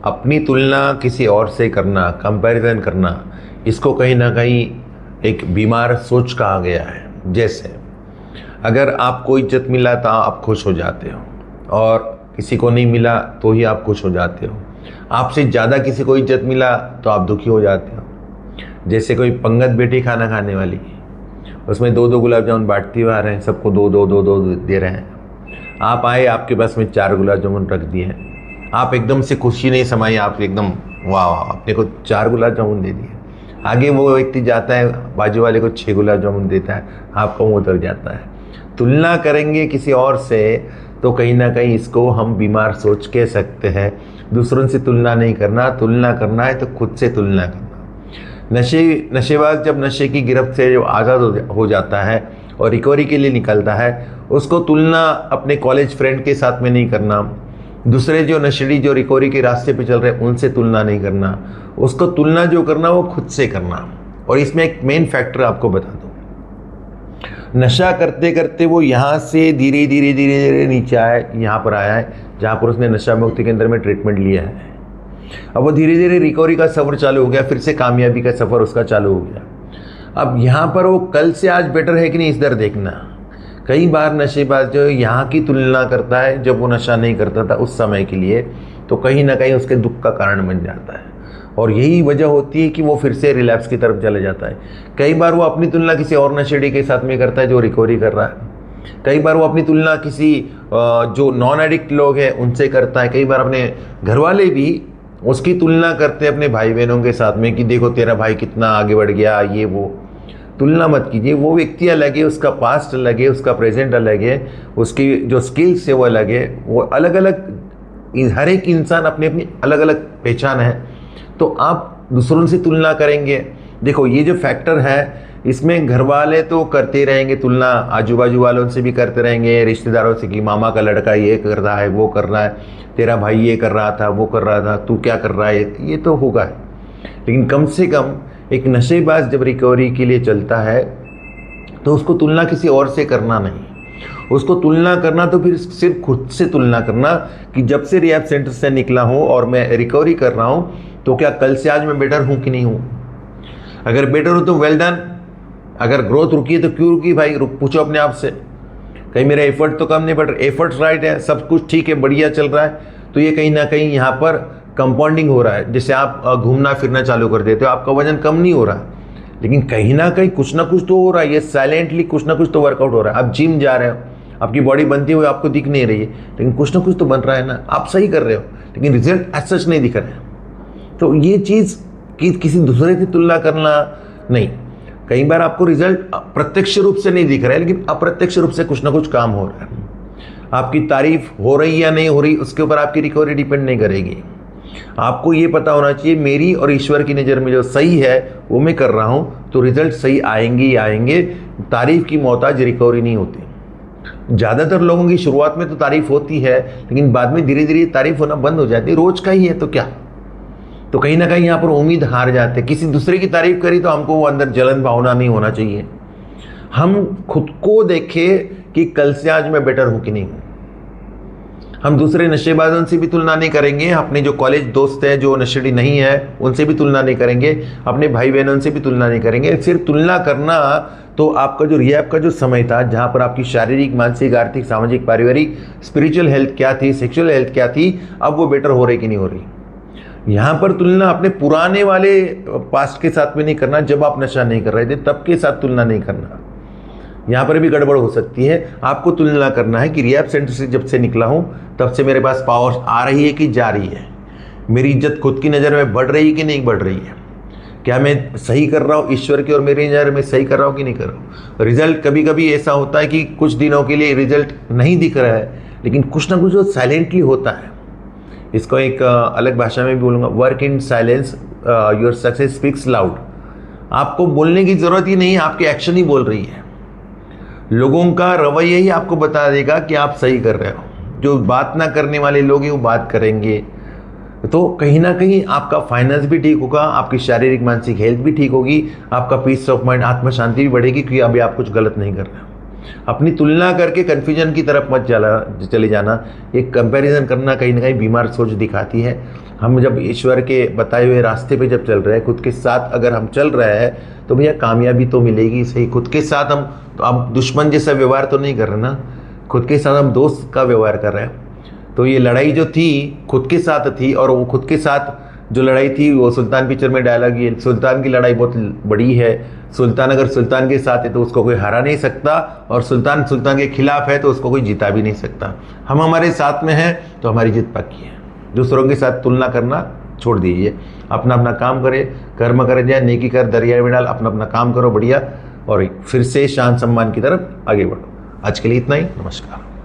अपनी तुलना किसी और से करना, कंपैरिजन करना, इसको कहीं ना कहीं एक बीमार सोच कहा गया है। जैसे अगर आपको इज्जत मिला तो आप खुश हो जाते हो, और किसी को नहीं मिला तो ही आप खुश हो जाते हो। आपसे ज़्यादा किसी को इज्जत मिला तो आप दुखी हो जाते हो। जैसे कोई पंगत बैठी खाना खाने वाली, उसमें 2-2 गुलाब जामुन बांटती हुए आ रहे हैं, सबको 2-2 दे रहे हैं। आप आए, आपके पास में 4 गुलाब जामुन रख दिए हैं, आप एकदम से खुशी नहीं समाई, आप एकदम वाह वाह अपने को 4 गुलाब जामुन दे दिए। आगे वो व्यक्ति जाता है, बाजू वाले को 6 गुलाब जामुन देता है, आपका मुँह उतर जाता है। तुलना करेंगे किसी और से तो कहीं ना कहीं इसको हम बीमार सोच कह सकते हैं। दूसरों से तुलना नहीं करना, तुलना करना है तो खुद से तुलना करना। नशेबाज जब नशे की गिरफ्त से जो आज़ाद हो जाता है और रिकवरी के लिए निकलता है, उसको तुलना अपने कॉलेज फ्रेंड के साथ में नहीं करना, दूसरे जो नशेड़ी जो रिकवरी के रास्ते पे चल रहे हैं उनसे तुलना नहीं करना, उसको तुलना जो करना वो खुद से करना। और इसमें एक मेन फैक्टर आपको बता दूँ, नशा करते करते वो यहाँ से धीरे धीरे नीचे आया, यहाँ पर आया है जहाँ पर उसने नशा मुक्ति केंद्र में ट्रीटमेंट लिया है। अब वो धीरे धीरे रिकवरी का सफ़र चालू हो गया, फिर से कामयाबी का सफ़र उसका चालू हो गया। अब यहाँ पर वो कल से आज बेटर है कि नहीं, इस दर देखना। कई बार नशेबाज जो यहाँ की तुलना करता है जब वो नशा नहीं करता था उस समय के लिए, तो कहीं ना कहीं उसके दुख का कारण बन जाता है, और यही वजह होती है कि वो फिर से रिलैप्स की तरफ चले जाता है। कई बार वो अपनी तुलना किसी और नशेड़ी के साथ में करता है जो रिकवरी कर रहा है। कई बार वो अपनी तुलना किसी जो नॉन एडिक्ट लोग हैं उनसे करता है। कई बार अपने घर वाले भी उसकी तुलना करते हैं अपने भाई बहनों के साथ में कि देखो तेरा भाई कितना आगे बढ़ गया, ये वो। तुलना मत कीजिए, वो व्यक्ति अलग है, उसका पास्ट अलग है, उसका प्रेजेंट अलग है, उसकी जो स्किल्स है वो अलग है, वो अलग अलग, हर एक इंसान अपनी अपनी अलग अलग पहचान है। तो आप दूसरों से तुलना करेंगे, देखो ये जो फैक्टर है इसमें घर वाले तो करते रहेंगे तुलना, आजू बाजू वालों से भी करते रहेंगे, रिश्तेदारों से कि मामा का लड़का ये कर रहा है, वो कर रहा है, तेरा भाई ये कर रहा था, वो कर रहा था, तू क्या कर रहा है, ये तो होगा। लेकिन कम से कम एक नशेबाज जब रिकवरी के लिए चलता है तो उसको तुलना किसी और से करना नहीं, उसको तुलना करना तो फिर सिर्फ खुद से तुलना करना कि जब से रिहैब सेंटर से निकला हूँ और मैं रिकवरी कर रहा हूँ तो क्या कल से आज मैं बेटर हूँ कि नहीं हूँ। अगर बेटर हूँ तो वेल डन, अगर ग्रोथ रुकी है तो क्यों रुकी भाई, पूछो अपने आप से, कहीं मेरा एफर्ट तो कम नहीं बढ़ रहा। एफर्ट्स राइट है, सब कुछ ठीक है, बढ़िया चल रहा है, तो ये कहीं ना कहीं यहाँ पर कंपाउंडिंग हो रहा है। जैसे आप घूमना फिरना चालू कर देते हो, आपका वजन कम नहीं हो रहा, लेकिन कहीं ना कहीं कुछ ना कुछ तो हो रहा है, ये साइलेंटली कुछ ना कुछ तो वर्कआउट हो रहा है। आप जिम जा रहे हो, आपकी बॉडी बनती हुई आपको दिख नहीं रही है, लेकिन कुछ ना कुछ तो बन रहा है ना, आप सही कर रहे हो, लेकिन रिजल्ट एज सच नहीं दिख रहे हैं। तो ये चीज़ कि किसी दूसरे की तुलना करना नहीं, कई बार आपको रिजल्ट प्रत्यक्ष रूप से नहीं दिख रहा है, लेकिन अप्रत्यक्ष रूप से कुछ ना कुछ काम हो रहा है। आपकी तारीफ हो रही या नहीं हो रही उसके ऊपर आपकी रिकवरी डिपेंड नहीं करेगी। आपको ये पता होना चाहिए मेरी और ईश्वर की नज़र में जो सही है वो मैं कर रहा हूँ, तो रिजल्ट सही आएंगे ही आएंगे। तारीफ की मोहताज रिकवरी नहीं होती। ज़्यादातर लोगों की शुरुआत में तो तारीफ होती है, लेकिन बाद में धीरे धीरे तारीफ होना बंद हो जाती है। रोज का ही है तो क्या, तो कहीं ना कहीं यहाँ पर उम्मीद हार जाते। किसी दूसरे की तारीफ करी तो हमको वो अंदर जलन भावना नहीं होना चाहिए। हम खुद को देखें कि कल से आज मैं बेटर हूँ कि नहीं हूँ। हम दूसरे नशेबाजों से भी तुलना नहीं करेंगे, अपने जो कॉलेज दोस्त हैं जो नशेड़ी नहीं है उनसे भी तुलना नहीं करेंगे, अपने भाई बहनों से भी तुलना नहीं करेंगे। सिर्फ तुलना करना तो आपका जो रिहैब का जो समय था, जहाँ पर आपकी शारीरिक, मानसिक, आर्थिक, सामाजिक, पारिवारिक, स्पिरिचुअल हेल्थ क्या थी, सेक्सुअल हेल्थ क्या थी, अब वो बेटर हो रही कि नहीं हो रही। यहाँ पर तुलना अपने पुराने वाले पास्ट के साथ में नहीं करना, जब आप नशा नहीं कर रहे थे तब के साथ तुलना नहीं करना, यहाँ पर भी गड़बड़ हो सकती है। आपको तुलना करना है कि रिहैब सेंटर से जब से निकला हूँ तब से मेरे पास पावर आ रही है कि जा रही है, मेरी इज्जत खुद की नज़र में बढ़ रही है कि नहीं बढ़ रही है, क्या मैं सही कर रहा हूँ ईश्वर की और मेरी नज़र में सही कर रहा हूँ कि नहीं कर रहा हूँ। रिजल्ट कभी कभी ऐसा होता है कि कुछ दिनों के लिए रिजल्ट नहीं दिख रहा है, लेकिन कुछ ना कुछ वो साइलेंटली होता है। इसको एक अलग भाषा में भी बोलूँगा, work in silence your success speaks loud. आपको बोलने की ज़रूरत ही नहीं है, आपकी एक्शन ही बोल रही है। लोगों का रवैया ही आपको बता देगा कि आप सही कर रहे हो। जो बात ना करने वाले लोग हैं वो बात करेंगे, तो कहीं ना कहीं आपका फाइनेंस भी ठीक होगा, आपकी शारीरिक मानसिक हेल्थ भी ठीक होगी, आपका पीस ऑफ माइंड, आत्म शांति भी बढ़ेगी, क्योंकि अभी आप कुछ गलत नहीं कर रहे हो। अपनी तुलना करके कन्फ्यूजन की तरफ मत चले जाना। एक कंपैरिजन करना कहीं ना कहीं बीमार सोच दिखाती है। हम जब ईश्वर के बताए हुए रास्ते पे जब चल रहे हैं, खुद के साथ अगर हम चल रहे हैं तो भैया कामयाबी तो मिलेगी सही। खुद के साथ हम तो अब दुश्मन जैसा व्यवहार तो नहीं कर रहे ना, खुद के साथ हम दोस्त का व्यवहार कर रहे हैं। तो ये लड़ाई जो थी खुद के साथ थी, और वो खुद के साथ जो लड़ाई थी वो सुल्तान पिक्चर में डायलॉग, ये सुल्तान की लड़ाई बहुत बड़ी है। सुल्तान अगर सुल्तान के साथ है तो उसको कोई हरा नहीं सकता, और सुल्तान सुल्तान के खिलाफ है तो उसको कोई जिता भी नहीं सकता। हम हमारे साथ में हैं तो हमारी जीत पक्की है। दूसरों के साथ तुलना करना छोड़ दीजिए, अपना अपना काम करे, कर्म करे जाए, नेकी कर दरिया में डाल, अपना अपना काम करो बढ़िया, और फिर से शान सम्मान की तरफ आगे बढ़ो। आज के लिए इतना ही, नमस्कार।